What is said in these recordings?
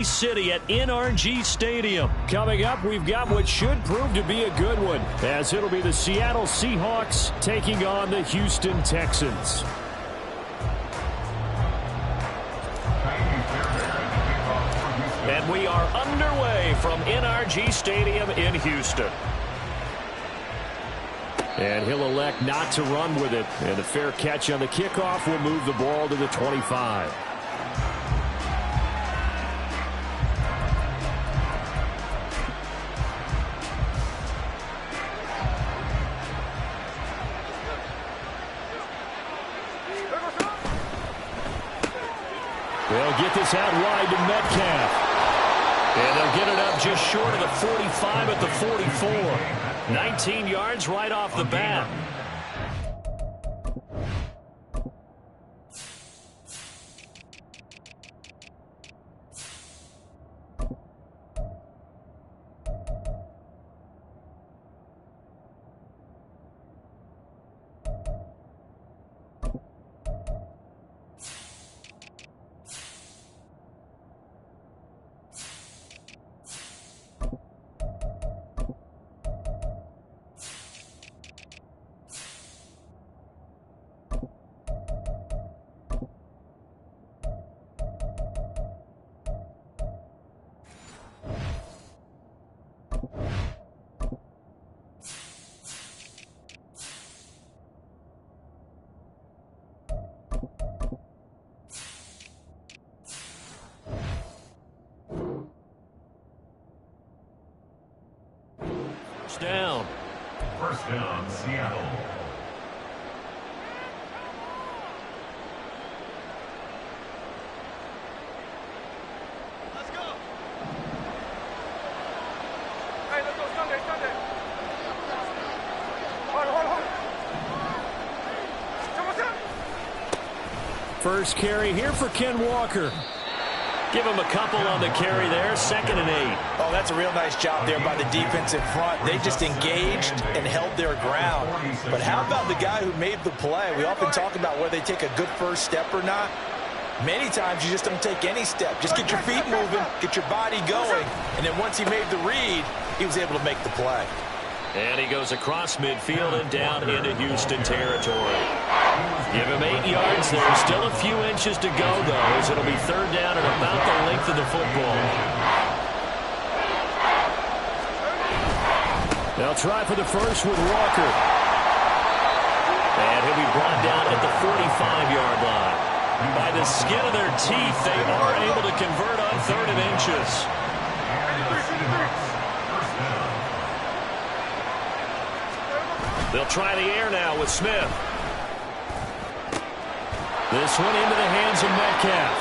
City at NRG Stadium. Coming up, we've got what should prove to be a good one, as it'll be the Seattle Seahawks taking on the Houston Texans. And we are underway from NRG Stadium in Houston. And he'll elect not to run with it. And a fair catch on the kickoff will move the ball to the 25. They'll get this out wide to Metcalf. And they'll get it up just short of the 45 at the 44. 19 yards right off the bat. Down. First down, Seattle. Let's go. Hey, let's go Sunday. Hold. First carry here for Ken Walker. Give him a couple on the carry there. 2nd and 8. Oh, that's a real nice job there by the defense in front. They just engaged and held their ground. But how about the guy who made the play? We often talk about whether they take a good first step or not. Many times you just don't take any step. Just get your feet moving, get your body going. And then once he made the read, he was able to make the play. And he goes across midfield and down into Houston territory. Give him 8 yards there. Still a few inches to go, though, as it'll be 3rd down and about the length of the football. They'll try for the first with Walker. And he'll be brought down at the 45-yard line. By the skin of their teeth, they are able to convert on 3rd and inches. They'll try the air now with Smith. This one into the hands of Metcalf.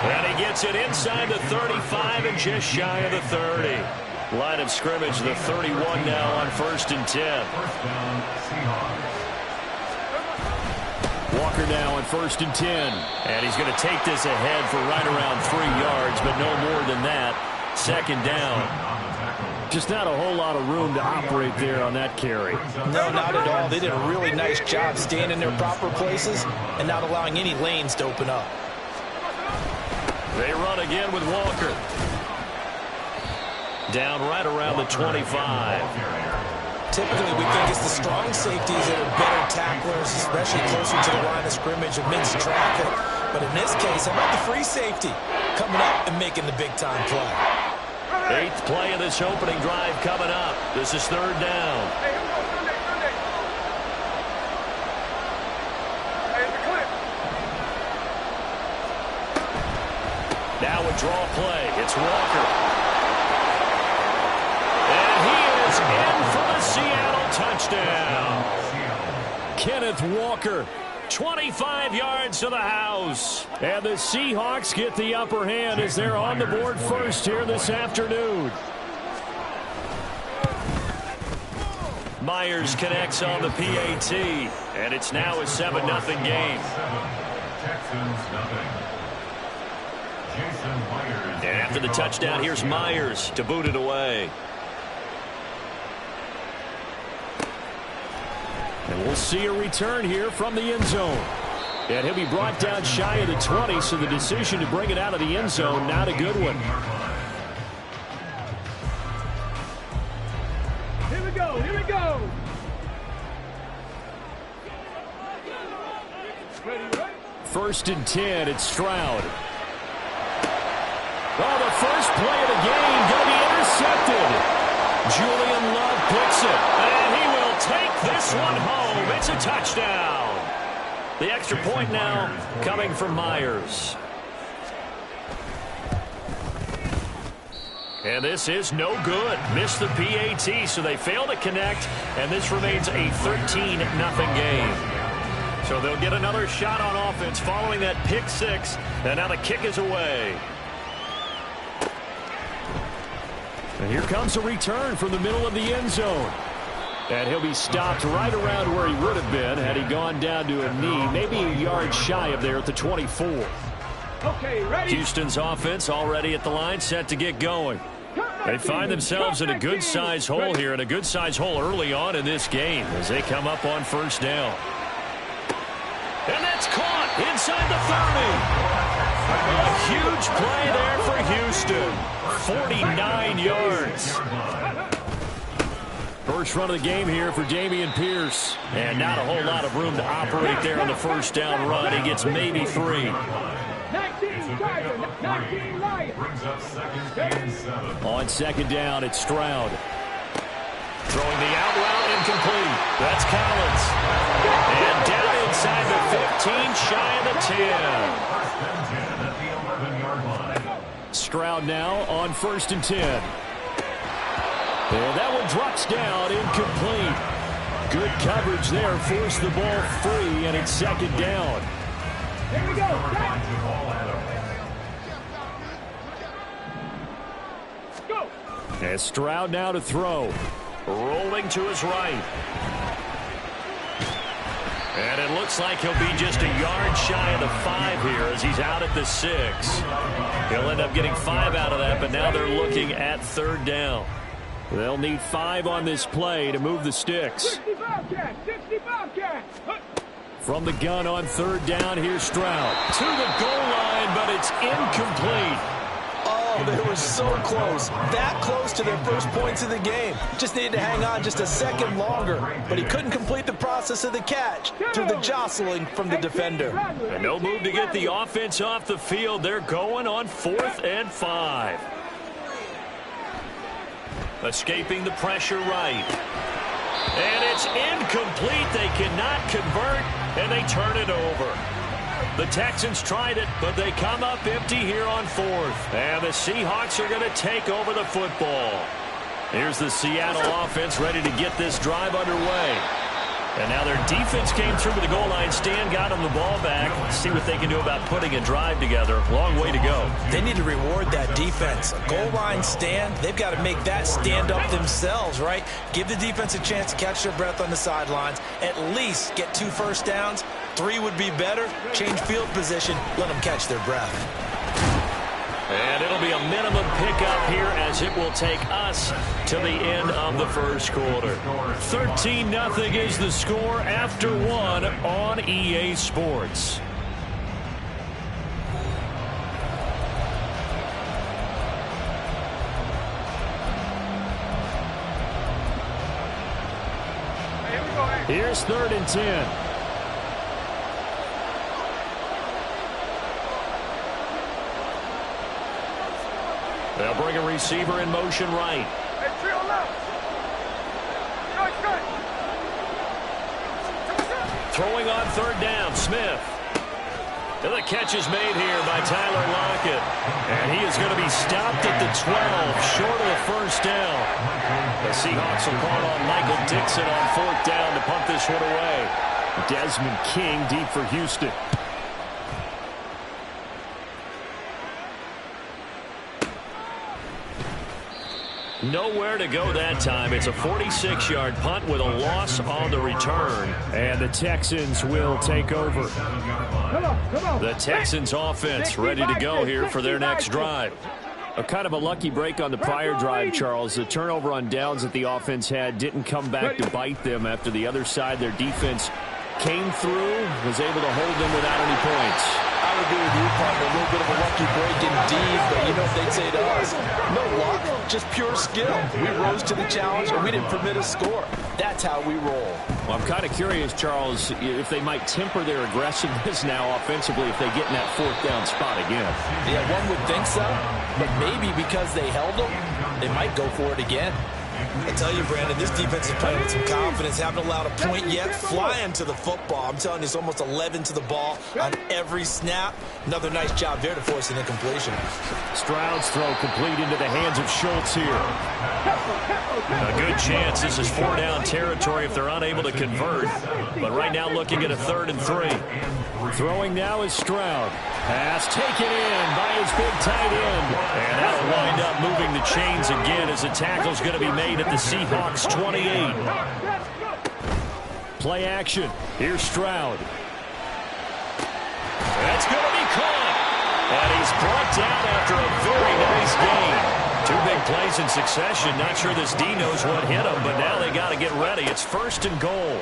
And he gets it inside the 35 and just shy of the 30. Line of scrimmage, the 31 now on 1st and 10. Walker now on 1st and 10. And he's going to take this ahead for right around 3 yards, but no more than that. 2nd down. Just not a whole lot of room to operate there on that carry. No, not at all. They did a really nice job staying in their proper places and not allowing any lanes to open up. They run again with Walker. Down right around the 25. Typically, we think it's the strong safeties that are better tacklers, especially closer to the line of scrimmage amidst traffic. But in this case, how about the free safety coming up and making the big-time play? 8th play of this opening drive coming up. This is 3rd down. Now a draw play. It's Walker. And he is in for the Seattle touchdown. Kenneth Walker. 25 yards to the house. And the Seahawks get the upper hand as they're on the board first here this afternoon. Myers connects on the PAT. And it's now a 7-0 game. And after the touchdown, here's Myers to boot it away. And we'll see a return here from the end zone. And he'll be brought down shy of the 20, so the decision to bring it out of the end zone, not a good one. Here we go, here we go. Ready, right? 1st and 10, it's Stroud. Oh, the first play of the game going to be intercepted. Julian Love picks it, and he will take this one home. It's a touchdown. The extra point now coming from Myers. And this is no good. Missed the PAT, so they fail to connect, and this remains a 13-0 game. So they'll get another shot on offense following that pick six, and now the kick is away. And here comes a return from the middle of the end zone. And he'll be stopped right around where he would have been had he gone down to a knee, maybe a yard shy of there at the 24. Okay, ready? Houston's offense already at the line, set to get going. They find themselves in a good-sized hole here, and a good-sized hole early on in this game as they come up on 1st down. And that's caught inside the 30. A huge play there for Houston. 49 yards. First run of the game here for Dameon Pierce. And not a whole lot of room to operate there on the 1st down run. He gets maybe 3. 19 Lions. Brings up 2nd and 7. On 2nd down, it's Stroud. Throwing the out route incomplete. That's Collins. And down inside the 15, shy of the 10. 1st and 10 at the 11-yard line. Stroud now on 1st and 10. And that one drops down, incomplete. Good coverage there, forced the ball free, and it's 2nd down. Here we go. Go. And Stroud now to throw. Rolling to his right. And it looks like he'll be just a yard shy of the 5 here as he's out at the 6. He'll end up getting 5 out of that, but now they're looking at 3rd down. They'll need 5 on this play to move the sticks. 60 Bobcat. From the gun on 3rd down, here's Stroud. To the goal line, but it's incomplete. Oh, they were so close. That close to their first points of the game. Just needed to hang on just a second longer. But he couldn't complete the process of the catch through the jostling from the defender. And no move to get the offense off the field. They're going on 4th and 5. Escaping the pressure right. And it's incomplete. They cannot convert, and they turn it over. The Texans tried it, but they come up empty here on 4th. And the Seahawks are going to take over the football. Here's the Seattle offense ready to get this drive underway. And now their defense came through with the goal line stand, got them the ball back. See what they can do about putting a drive together. Long way to go. They need to reward that defense. A goal line stand, they've got to make that stand up themselves, right? Give the defense a chance to catch their breath on the sidelines. At least get 2 first downs. 3 would be better. Change field position. Let them catch their breath. And it'll be a minimum pickup here as it will take us to the end of the 1st quarter. 13-0 is the score after 1 on EA Sports. Here's 3rd and 10. They'll bring a receiver in motion right. Hey, trio left. Good. Throwing on 3rd down, Smith. And the catch is made here by Tyler Lockett. And he is going to be stopped at the 12, short of the 1st down. The Seahawks will call on Michael Dixon on 4th down to punt this one away. Desmond King deep for Houston. Nowhere to go that time. It's a 46-yard punt with a loss on the return. And the Texans will take over. Come on. The Texans offense ready to go here for their next drive. A kind of a lucky break on the prior drive, Charles. The turnover on downs that the offense had didn't come back to bite them after the other side. Their defense came through, was able to hold them without any points. I would agree with you, partner. A little bit of a lucky break indeed, but you know what they'd say to us? No luck, just pure skill. We rose to the challenge, and we didn't permit a score. That's how we roll. Well, I'm kind of curious, Charles, if they might temper their aggressiveness now offensively if they get in that fourth down spot again. Yeah, one would think so, but maybe because they held them, they might go for it again. I tell you, Brandon, this defense is playing with some confidence. Haven't allowed a point yet. Flying to the football. I'm telling you, it's almost 11 to the ball on every snap. Another nice job there to force an incompletion. Stroud's throw complete into the hands of Schultz here. A good chance this is 4-down territory if they're unable to convert. But right now looking at a 3rd and 3. Throwing now is Stroud. Pass taken in by his big tight end. And that'll wind up moving the chains again as the tackle's going to be made at the Seahawks 28. Play action. Here's Stroud. That's going to be caught. And he's brought down after a very nice gain. 2 big plays in succession. Not sure this D knows what hit him, but now they got to get ready. It's 1st and goal.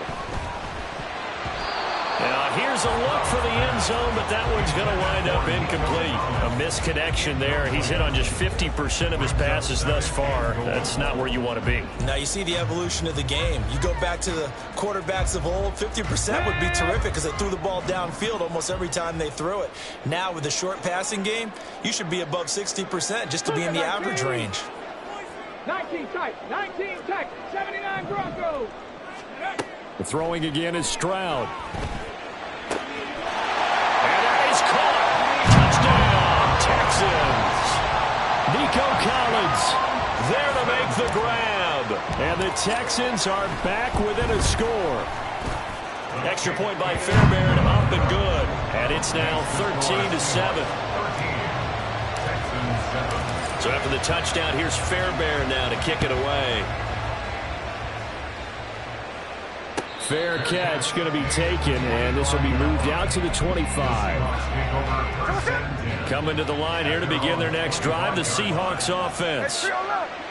Now here's a look for the end zone, but that one's going to wind up incomplete. A misconnection there. He's hit on just 50% of his passes thus far. That's not where you want to be. Now you see the evolution of the game. You go back to the quarterbacks of old, 50% would be terrific because they threw the ball downfield almost every time they threw it. Now with the short passing game, you should be above 60% just to be in the average range. 19 tight, 79 Broncos. The throwing again is Stroud. And that is caught. Touchdown, Texans. Nico Collins there to make the grab. And the Texans are back within a score. Extra point by Fairbairn, up and good. And it's now 13-7. So after the touchdown, here's Fairbairn now to kick it away. Fair catch going to be taken, and this will be moved out to the 25. Coming to the line here to begin their next drive, the Seahawks offense.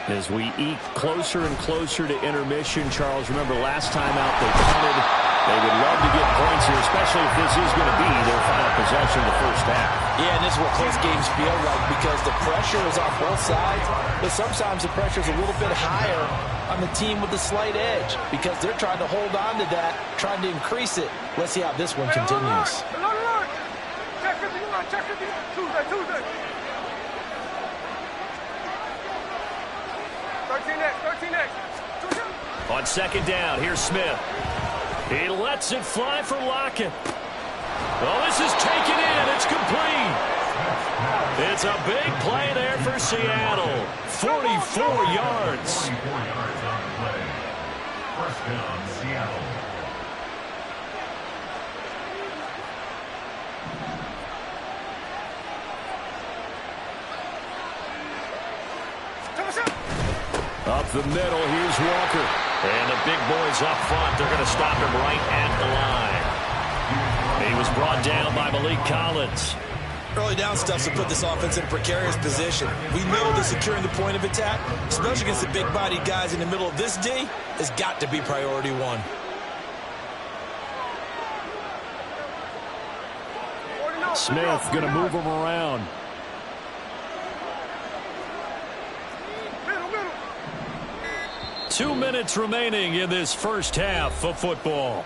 As we eke closer and closer to intermission, Charles, remember last time out they punted. They would love to get points here, especially if this is going to be their final possession of the first half. Yeah, and this is what close games feel like because the pressure is on both sides, but sometimes the pressure is a little bit higher on the team with the slight edge because they're trying to hold on to that, trying to increase it. Let's see how this one continues. Tuesday. 13 next. On 2nd down, here's Smith. He lets it fly for Lockett. Oh, this is taken in. It's complete. It's a big play there for Seattle. 44 yards. 44 yards on the play. 1st down, Seattle. Up the middle, here's Walker. And the big boys up front, they're going to stop him right at the line. He was brought down by Malik Collins. Early down stuff to put this offense in a precarious position. We know that securing the point of attack, especially against the big-bodied guys in the middle of this D, has got to be priority one. Smith going to move him around. Middle. 2 minutes remaining in this first half of football.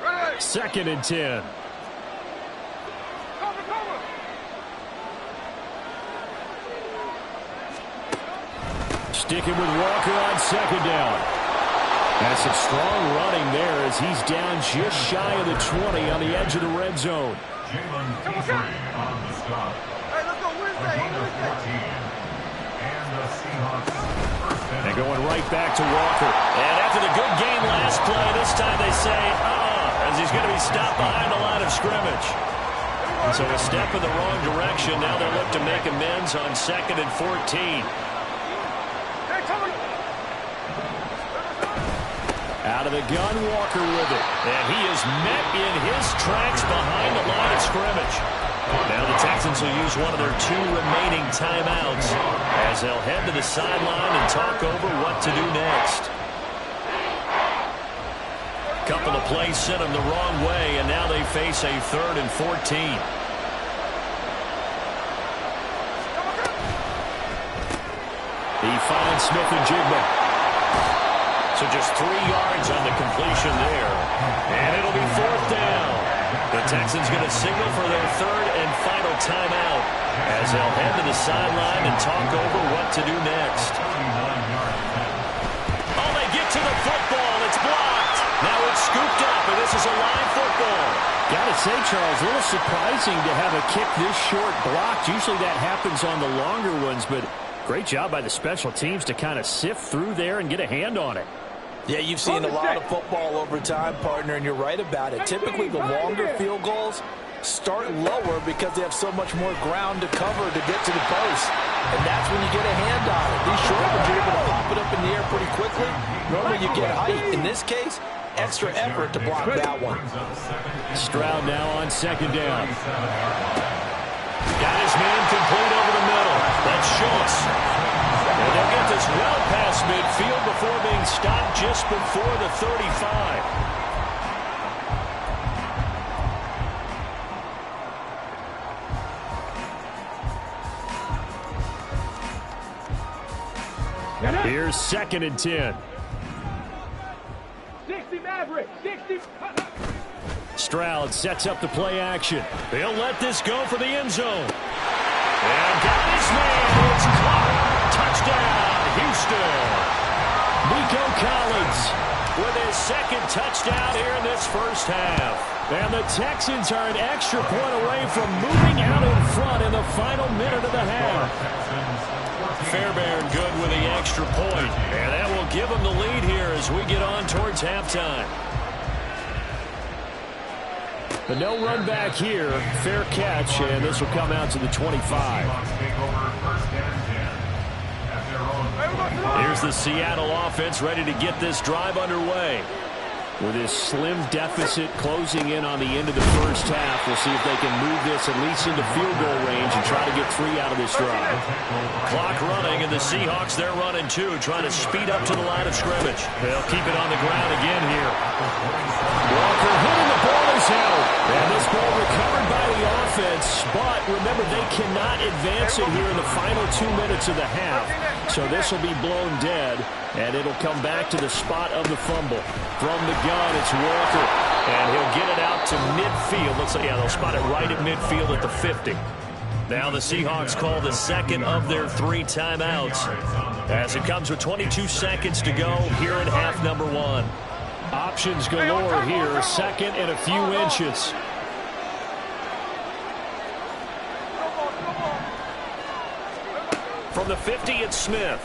Ready. 2nd and 10. Cover. Sticking with Walker on 2nd down. That's some strong running there as he's down just shy of the 20 on the edge of the red zone. Jalen Beasley on the stop. Hey, let's go Wednesday. And the Seahawks 1st down. And going right back to Walker. And after the good game last play, this time they say, as he's going to be stopped behind the line of scrimmage. And so a step in the wrong direction. Now they'll look to make amends on 2nd and 14. Out of the gun, Walker with it. And he is met in his tracks behind the line of scrimmage. Now the Texans will use one of their 2 remaining timeouts as they'll head to the sideline and talk over what to do next. Couple of plays sent them the wrong way, and now they face a 3rd and 14. He finds Smith-Njigba. So just 3 yards on the completion there. And it'll be 4th down. The Texans going to signal for their 3rd and final timeout as they'll head to the sideline and talk over what to do next. Oh, they get to the football. It's blocked. Now it's scooped up, and this is a live football. Got to say, Charles, a little surprising to have a kick this short blocked. Usually that happens on the longer ones, but great job by the special teams to kind of sift through there and get a hand on it. Yeah, you've seen a lot of football over time, partner, and you're right about it. Typically, the longer field goals start lower because they have so much more ground to cover to get to the post. And that's when you get a hand on it. These short ones, you're able to pop it up in the air pretty quickly. Normally, you get height. In this case, extra effort to block that one. Stroud now on 2nd down. Got his man complete over the middle. That's Schultz. And they'll get this well past midfield before being stopped just before the 35. Here's 2nd and 10. 60 Maverick, 60. Stroud sets up the play action. He'll let this go for the end zone. And got his man. It's caught. Touchdown, Houston. Nico Collins with his 2nd touchdown here in this first half. And the Texans are an extra point away from moving out in front in the final minute of the half. Fairbairn good with the extra point. And that will give them the lead here as we get on towards halftime. But no run back here. Fair catch, and this will come out to the 25. Here's the Seattle offense ready to get this drive underway. With this slim deficit closing in on the end of the first half, we'll see if they can move this at least into field goal range and try to get 3 out of this drive. Clock running, and the Seahawks, they're running too, trying to speed up to the line of scrimmage. They'll keep it on the ground again here. Walker hitting the ball is out. And this ball recovered by the offense, but remember, they cannot advance it here in the final 2 minutes of the half. So this will be blown dead, and it'll come back to the spot of the fumble. From the gun, it's Walker, and he'll get it out to midfield. Looks like, yeah, they'll spot it right at midfield at the 50. Now the Seahawks call the 2nd of their 3 timeouts as it comes with 22 seconds to go here in half number 1. Options galore here, 2nd and a few inches. From the 50, it's Smith.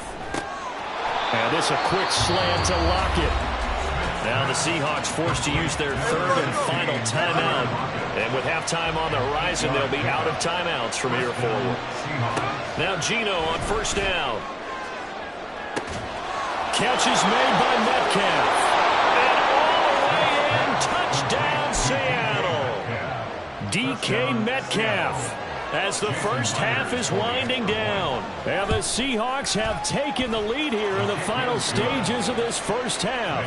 And this a quick slant to Lockett. Now the Seahawks forced to use their 3rd and final timeout. And with halftime on the horizon, they'll be out of timeouts from here forward. Now Geno on 1st down. Catch is made by Metcalf. And all the way in, touchdown Seattle. DK Metcalf. As the first half is winding down. And the Seahawks have taken the lead here in the final stages of this first half.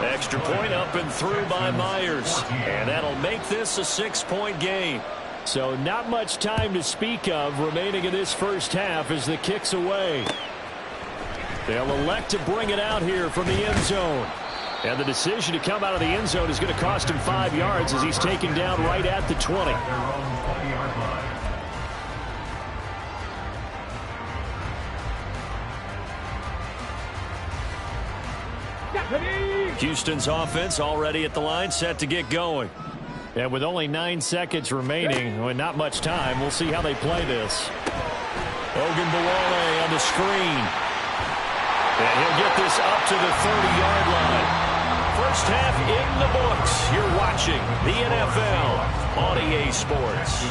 Extra point up and through by Myers. And that'll make this a 6-point game. So not much time to speak of remaining in this first half as the kick's away. They'll elect to bring it out here from the end zone. And the decision to come out of the end zone is going to cost him 5 yards as he's taken down right at the 20. Houston's offense already at the line, set to get going. And with only 9 seconds remaining, well, not much time, we'll see how they play this. Ogunbowale on the screen. And he'll get this up to the 30-yard line. First half in the books. You're watching the NFL on EA Sports.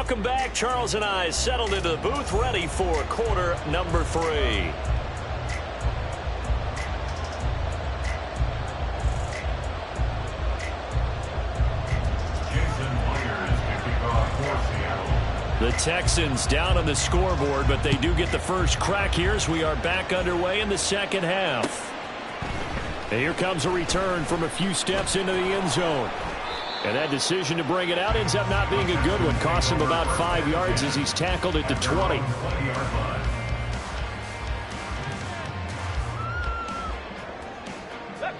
Welcome back. Charles and I settled into the booth, ready for quarter number 3. The Texans down on the scoreboard, but they do get the first crack here as we are back underway in the second half. And here comes a return from a few steps into the end zone. And that decision to bring it out ends up not being a good one. Costs him about 5 yards as he's tackled at the 20.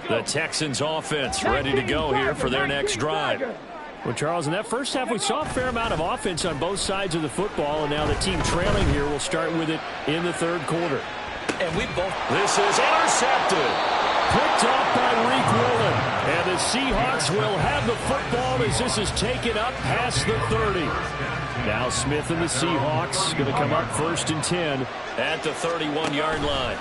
The Texans offense ready to go here for their next drive. Well, Charles, in that first half, we saw a fair amount of offense on both sides of the football, and now the team trailing here will start with it in the third quarter. And This is intercepted. Picked off by Reek Woolen. And the Seahawks will have the football as this is taken up past the 30. Now Smith and the Seahawks going to come up 1st and 10 at the 31-yard line.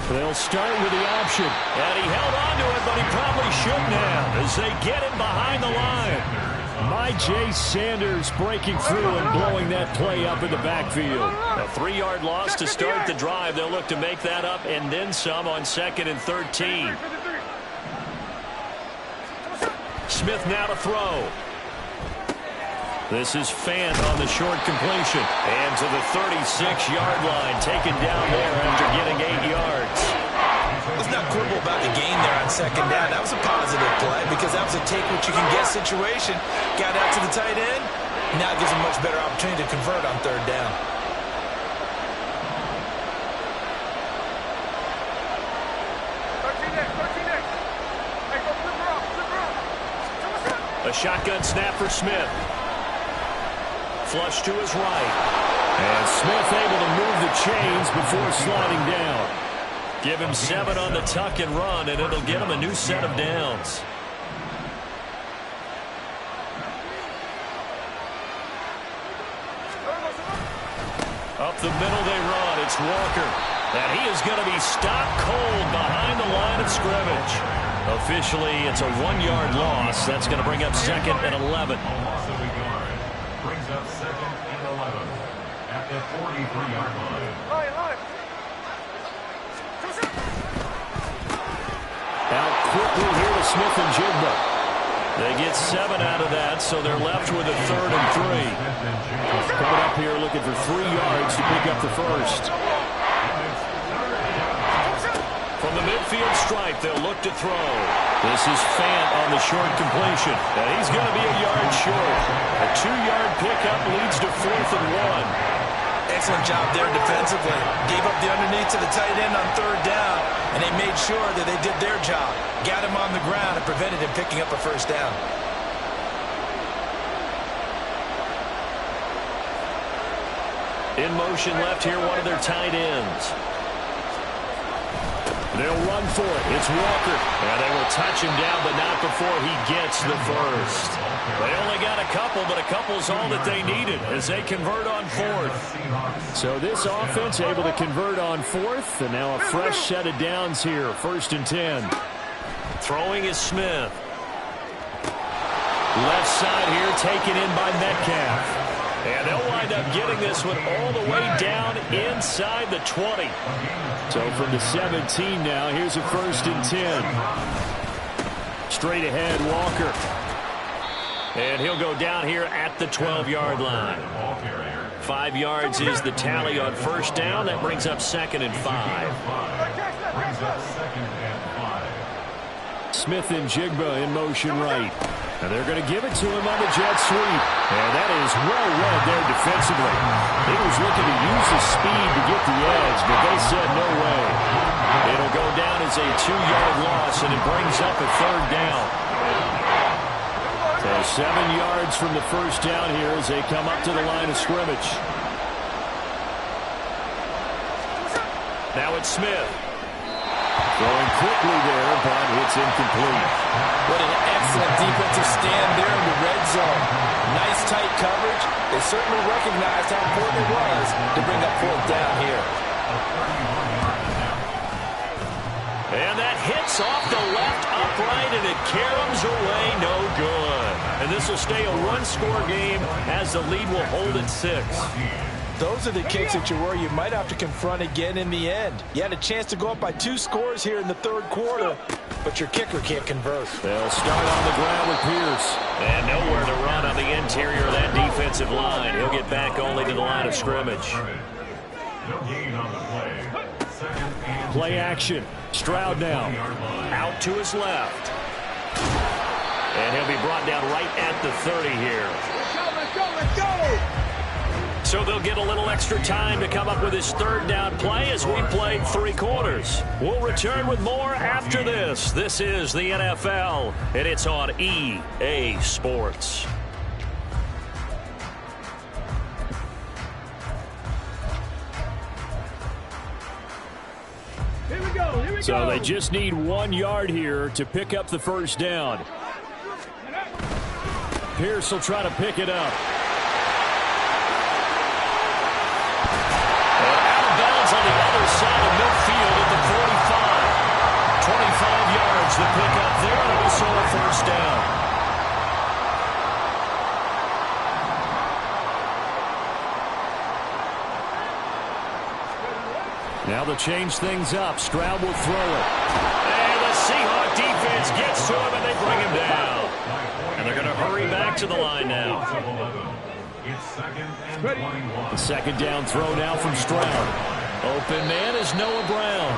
They'll start with the option. And he held on to it, but he probably shouldn't have as they get him behind the line. Jay Sanders breaking through and blowing that play up in the backfield. A 3-yard loss to start the drive. They'll look to make that up and then some on 2nd and 13. Smith now to throw. This is Fant on the short completion. And to the 36-yard line, taken down there after getting 8 yards. Let's not quibble about the gain there on 2nd down. That was a positive play because that was a take-what-you-can-get situation. Got out to the tight end. Now it gives him a much better opportunity to convert on 3rd down. A shotgun snap for Smith. Flush to his right. And Smith able to move the chains before sliding down. Give him 7 on the tuck and run, and it'll get him a new set of downs. Up the middle they run. It's Walker. And he is going to be stopped cold behind the line of scrimmage. Officially, it's a 1-yard loss. That's going to bring up 2nd and 11. Loss of a yard. Brings up 2nd and 11 at the 43-yard line. Out quickly here to Smith and Jigba. They get 7 out of that, so they're left with a 3rd and 3. Coming up here looking for 3 yards to pick up the first. From the midfield stripe, they'll look to throw. This is Fant on the short completion. And he's going to be a yard short. A 2-yard pickup leads to 4th and 1. Excellent job there defensively. Gave up the underneath to the tight end on 3rd down, and they made sure that they did their job. Got him on the ground and prevented him picking up a 1st down. In motion left here, one of their tight ends. They'll run for it. It's Walker. And they will touch him down, but not before he gets the first. They only got a couple, but a couple's all that they needed as they convert on 4th. So this offense able to convert on 4th, and now a fresh set of downs here. 1st and 10. Throwing is Smith. Left side here taken in by Metcalf. And they'll wind up getting this one all the way down inside the 20. So from the 17 now, here's a 1st and 10. Straight ahead, Walker. And he'll go down here at the 12-yard line. 5 yards is the tally on 1st down. That brings up 2nd and 5. Smith and Jigba in motion right. And they're going to give it to him on the jet sweep. And that is well read there defensively. He was looking to use his speed to get the edge, but they said no way. It'll go down as a 2-yard loss, and it brings up a 3rd down. So 7 yards from the 1st down here as they come up to the line of scrimmage. Now it's Smith. Throwing quickly there, but it's incomplete. What an excellent defensive stand there in the red zone. Nice tight coverage. They certainly recognized how important it was to bring up 4th down here. And that hits off the left upright, and it caroms away no good. And this will stay a one-score game as the lead will hold at 6. Those are the kicks that you worry you might have to confront again in the end. You had a chance to go up by 2 scores here in the third quarter, but your kicker can't convert. They'll start on the ground with Pierce. And nowhere to run on the interior of that defensive line. He'll get back only to the line of scrimmage. No gain on the play. Second and Play action. Stroud now. Out to his left. And he'll be brought down right at the 30 here. Let's go, let's go! So they'll get a little extra time to come up with his third down play as we played 3 quarters. We'll return with more after this. This is the NFL, and it's on EA Sports. Here we go. So they just need 1 yard here to pick up the first down. Pierce will try to pick it up. On the other side of midfield at the 45. 25 yards to pick up there, and also a first down. Now to change things up, Stroud will throw it. And the Seahawk defense gets to him, and they bring him down. And they're going to hurry back to the line now. it's second and 21. The second down throw now from Stroud. Open man is Noah Brown.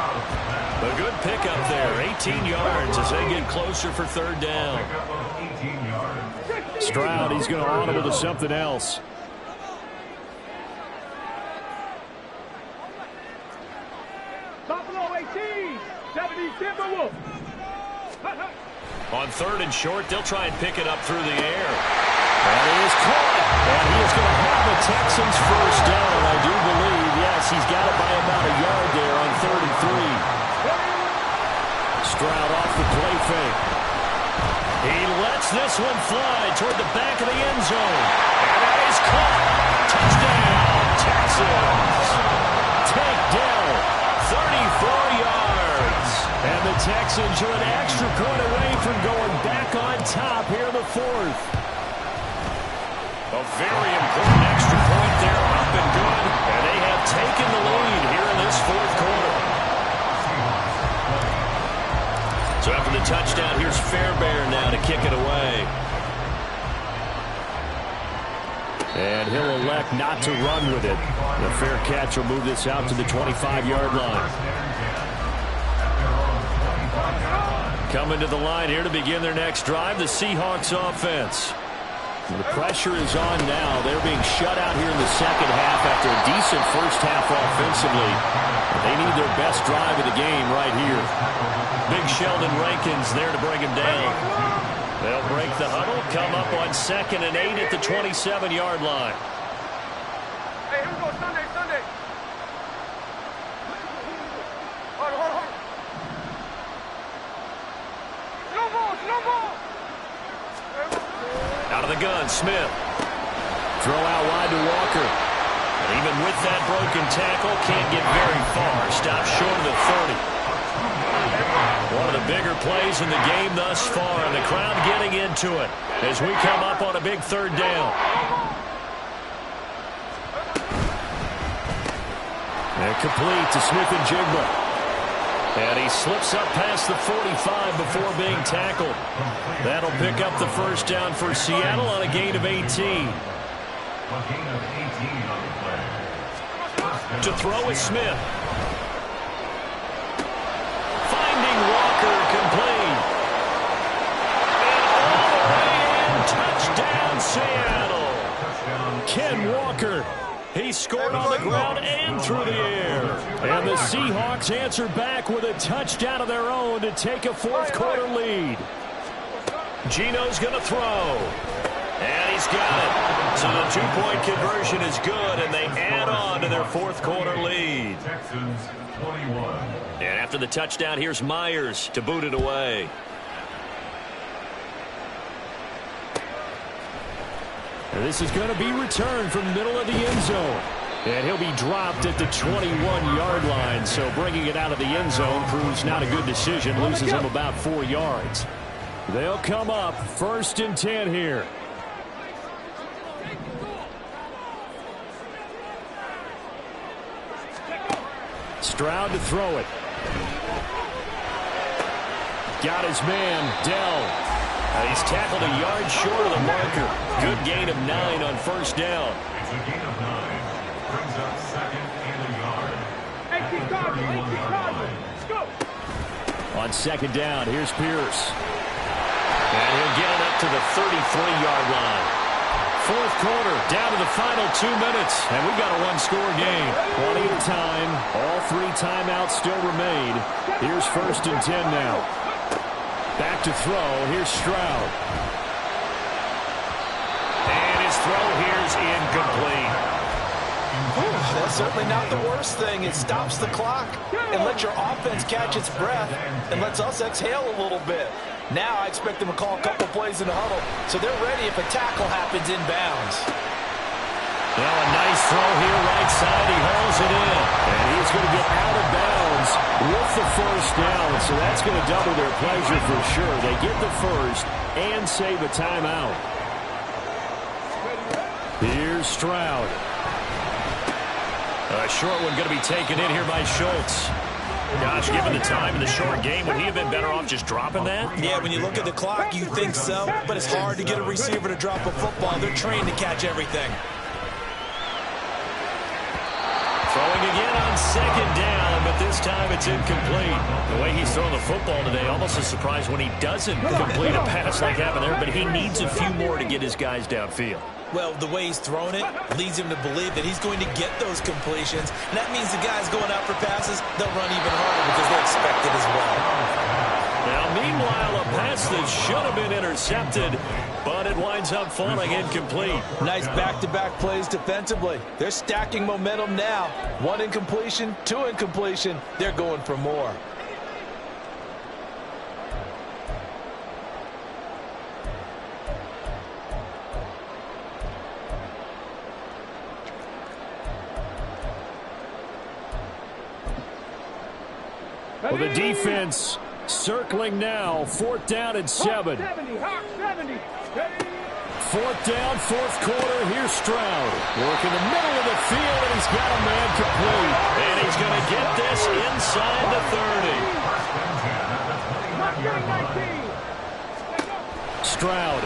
A good pickup there, 18 yards as they get closer for third down. Stroud, he's going to audible to something else. Buffalo 18, 70 Timberwolves. On third and short, they'll try and pick it up through the air. That is caught. And he is going to have the Texans first down, I do believe. Yes, he's got it by about a yard there on 3rd and 3. Stroud off the play fake. He lets this one fly toward the back of the end zone. And that is caught. Touchdown, Texans. Takedown, 34 yards. And the Texans are an extra point away from going back on top here in the 4th. A very important extra point there, up and good. And they have taken the lead here in this 4th quarter. So after the touchdown, here's Fairbairn now to kick it away. And he'll elect not to run with it. The fair catch will move this out to the 25-yard line. Coming to the line here to begin their next drive, the Seahawks offense. The pressure is on now. They're being shut out here in the second half after a decent first half offensively. They need their best drive of the game right here. Big Sheldon Rankins there to bring him down. They'll break the huddle, come up on 2nd and 8 at the 27-yard line. Hey, here we go, Sunday. Hold on. Slow ball. Out of the gun, Smith. Throw out wide to Walker. And even with that broken tackle, can't get very far. Stops short of the 30. One of the bigger plays in the game thus far, and the crowd getting into it as we come up on a big 3rd down. And complete to Smith and Jigba. And he slips up past the 45 before being tackled. That'll pick up the first down for Seattle on a gain of 18. To throw is Smith. Finding Walker complete. And all the way in, touchdown Seattle. Ken Walker. He scored on the ground and through the air. And the Seahawks answer back with a touchdown of their own to take a 4th quarter lead. Gino's going to throw. And he's got it. So the 2-point conversion is good, and they add on to their 4th quarter lead. Texans 21. And after the touchdown, here's Myers to boot it away. And this is going to be returned from the middle of the end zone. And he'll be dropped at the 21-yard line. So bringing it out of the end zone proves not a good decision. Loses him about 4 yards. They'll come up 1st and 10 here. Stroud to throw it. Got his man, Dell. He's tackled a yard short of the marker. Good gain of 9 on 1st down. It's a gain of 9. Brings up 2nd and a yard. Let's go. On 2nd down, here's Pierce. And he'll get it up to the 33-yard line. 4th quarter, down to the final 2 minutes. And we've got a one-score game. Plenty of time. All 3 timeouts still remain. Here's 1st and 10 now. Back to throw. Here's Stroud. And his throw here's incomplete. That's certainly not the worst thing. It stops the clock and lets your offense catch its breath and lets us exhale a little bit. Now I expect them to call a couple plays in the huddle, so they're ready if a tackle happens inbounds. Well, a nice throw here right side. He hauls it in. And he's going to get out of bounds with the 1st down. So that's going to double their pleasure for sure. They get the 1st and save a timeout. Here's Stroud. A short one going to be taken in here by Schultz. Gosh, given the time in the short game, would he have been better off just dropping that? Yeah, when you look at the clock, you think so. But it's hard to get a receiver to drop a football. They're trained to catch everything. Throwing again on 2nd down, but this time it's incomplete. The way he's throwing the football today, almost a surprise when he doesn't complete a pass like happened there, but he needs a few more to get his guys downfield. Well, the way he's thrown it leads him to believe that he's going to get those completions. And that means the guys going out for passes, they'll run even harder because they expect it as well. Now, meanwhile, a pass that should have been intercepted, but it winds up falling incomplete. Nice back-to-back plays defensively. They're stacking momentum now. 1 incompletion, 2 incompletion. They're going for more. Well, the defense circling now. 4th down and 7. 70, Hawk 70. 4th down, 4th quarter. Here's Stroud. Working the middle of the field, and he's got a man complete. And he's going to get this inside the 30. Stroud.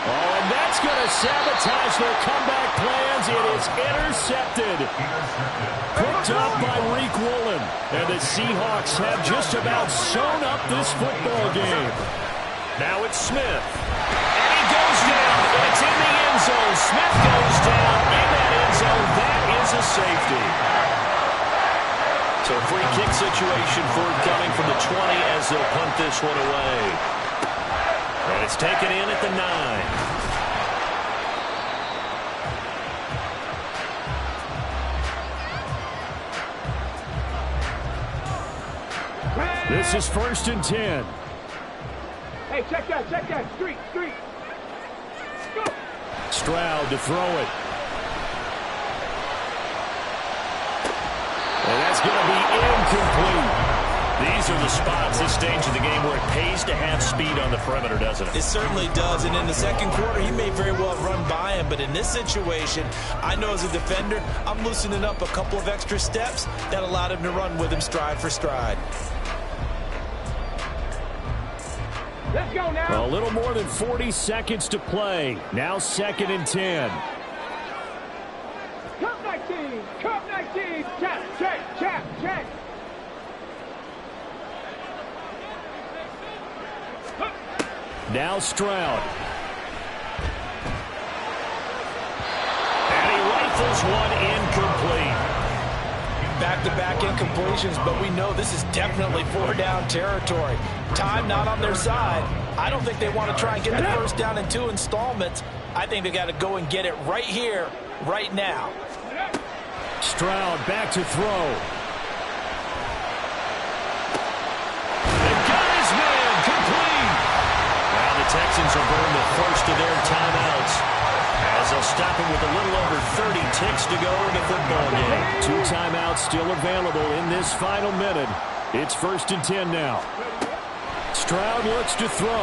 Oh, and that's going to sabotage their comeback plans. It is intercepted. Picked up by Reek Woolen. And the Seahawks have just about sewn up this football game. Now it's Smith. And he goes down. And it's in the end zone. Smith goes down in that end zone. That is a safety. So a free kick situation forthcoming from the 20 as they'll punt this one away. And it's taken in at the 9. This is 1st and 10. Hey, check that. Street. Go. Stroud to throw it. And that's going to be incomplete. These are the spots this stage of the game where it pays to have speed on the perimeter, doesn't it? It certainly does, and in the 2nd quarter, he may very well run by him, but in this situation, I know as a defender, I'm loosening up a couple of extra steps that allowed him to run with him stride for stride. Let's go now. A little more than 40 seconds to play. Now 2nd and 10. Cup 19. Check. Now Stroud. And he rifles one incomplete. Back-to-back incompletions, but we know this is definitely 4-down territory. Time not on their side. I don't think they want to try and get the 1st down in 2 installments. I think they got to go and get it right here, right now. Stroud back to throw. They got his man complete. Now the Texans will burn the 1st of their timeouts as they'll stop him with a little over 30 ticks to go in the football game. 2 timeouts still available in this final minute. It's 1st and 10 now. Stroud looks to throw. 20.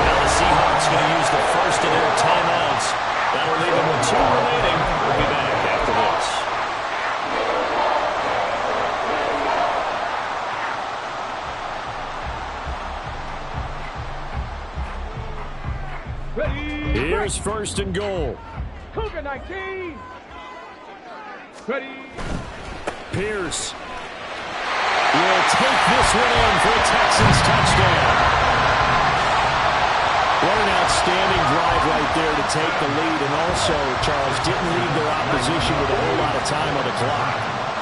Now the Seahawks going to use the first of their timeouts. That'll leave them with 2 remaining. We'll be back after this. Ready. Here's 1st and goal. Cougar 19. Ready. Pierce will take this one in for a Texans touchdown. What an outstanding drive right there to take the lead, and also, Charles, didn't leave their opposition with a whole lot of time on the clock.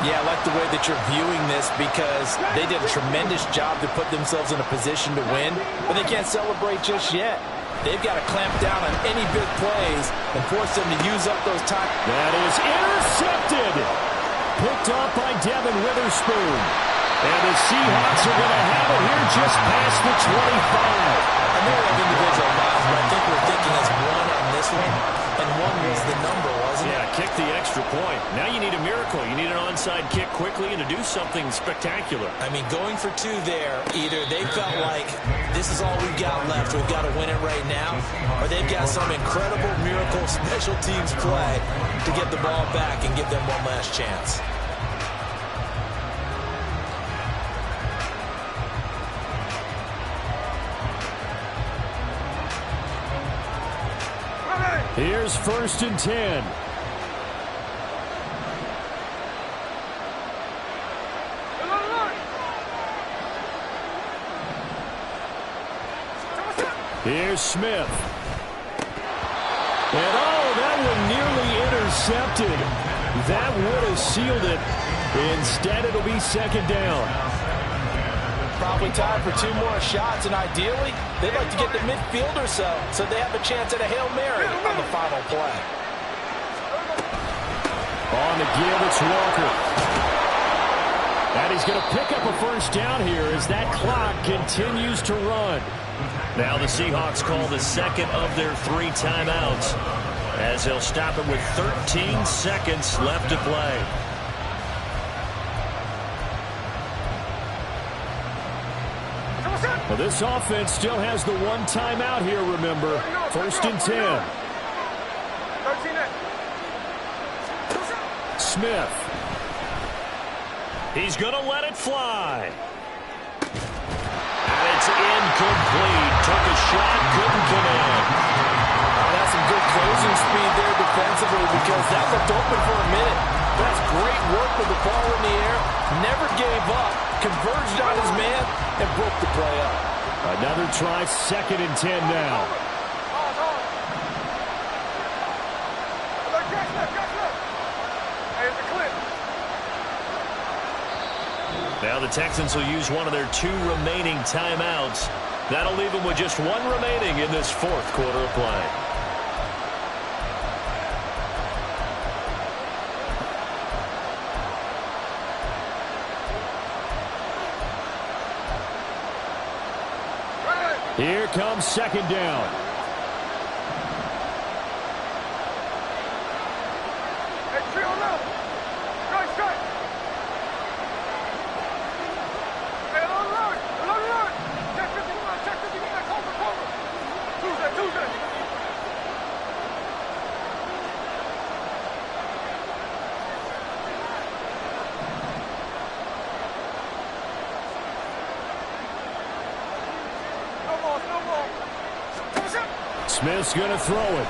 Yeah, I like the way that you're viewing this because they did a tremendous job to put themselves in a position to win, but they can't celebrate just yet. They've got to clamp down on any big plays and force them to use up those time. That is intercepted. Picked off by Devin Witherspoon. And the Seahawks are going to have it here just past the 25. I know we have individual miles, but I think we're thinking as one on this one, and one was the number, wasn't it? Yeah, kick the extra point. Now you need a miracle. You need an onside kick quickly and to do something spectacular. I mean, going for 2 there, either they felt like this is all we've got left, we've got to win it right now, or they've got some incredible miracle special teams play to get the ball back and give them one last chance. Here's 1st and 10. Here's Smith. And that one nearly intercepted. That would have sealed it. Instead, it'll be 2nd down. Probably time for 2 more shots, and ideally, they'd like to get to midfield or so they have a chance at a Hail Mary on the final play. On the give, it's Walker. And he's going to pick up a 1st down here as that clock continues to run. Now the Seahawks call the 2nd of their 3 timeouts as they'll stop it with 13 seconds left to play. Well, this offense still has the 1 timeout here, remember. 1st and 10. Smith. He's going to let it fly. And it's incomplete. Took a shot, couldn't come in. That's some good closing speed there defensively because that looked open for a minute. That's great work with the ball in the air. Never gave up. Converged on his man and broke the play up. Another try, 2nd and 10 now. Now the Texans will use one of their 2 remaining timeouts. That'll leave them with just 1 remaining in this 4th quarter of play. Here comes 2nd down. Smith's going to throw it.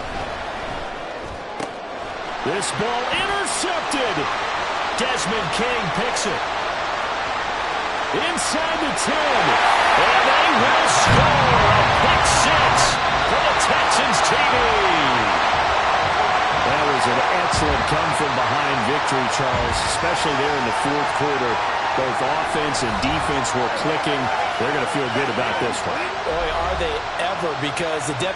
This ball intercepted. Desmond King picks it. Inside the 10. And they will score a pick 6 for the Texans TV. That was an excellent come-from-behind victory, Charles, especially there in the 4th quarter. Both offense and defense were clicking. They're going to feel good about this one. Boy, are they ever, because the defense